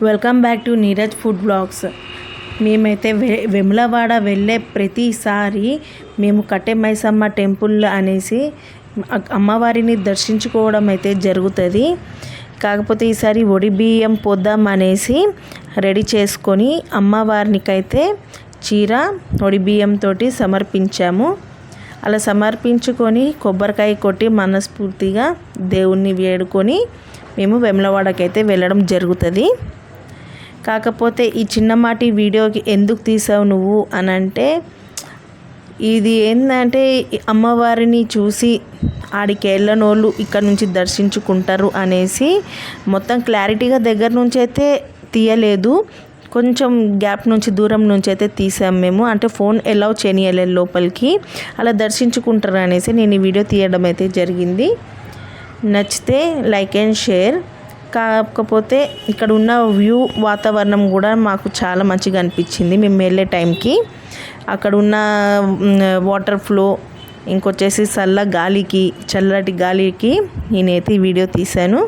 Welcome back to Neeraj food blogs. మేమైతే వేములవాడ వెళ్ళే ప్రతిసారి మేము కట్టె మైసమ్మ టెంపుల్ అనేసి అమ్మవారిని దర్శించుకోవడం అయితే జరుగుతుంది. కాకపోతే ఈసారి ఒడి బియ్యం పోద్దాం అనేసి రెడీ చేసుకొని అమ్మవారినికైతే చీర ఒడి బియ్యంతో సమర్పించాము. అలా సమర్పించుకొని కొబ్బరికాయ కొట్టి మనస్ఫూర్తిగా దేవుణ్ణి వేడుకొని మేము వేములవాడకైతే వెళ్ళడం జరుగుతుంది. కాకపోతే ఈ చిన్నమాటి వీడియోకి ఎందుకు తీసావు నువ్వు అని అంటే, ఇది ఏంటంటే అమ్మవారిని చూసి ఆడికి వెళ్ళనోళ్ళు ఇక్కడ నుంచి దర్శించుకుంటారు అనేసి మొత్తం క్లారిటీగా దగ్గర నుంచి అయితే తీయలేదు, కొంచెం గ్యాప్ నుంచి దూరం నుంచి అయితే తీసాం మేము. అంటే ఫోన్ అలౌ చేయలేదు లోపలికి, అలా దర్శించుకుంటారు అనేసి నేను ఈ వీడియో తీయడం అయితే జరిగింది. నచ్చితే లైక్ అండ్ షేర్. కాకపోతే ఇక్కడ ఉన్న వ్యూ వాతావరణం కూడా మాకు చాలా మంచిగా అనిపించింది. మేము వెళ్ళే టైంకి అక్కడ ఉన్న వాటర్ ఫ్లో, ఇంకొచ్చేసి చల్లటి గాలికి నేనైతే ఈ వీడియో తీశాను.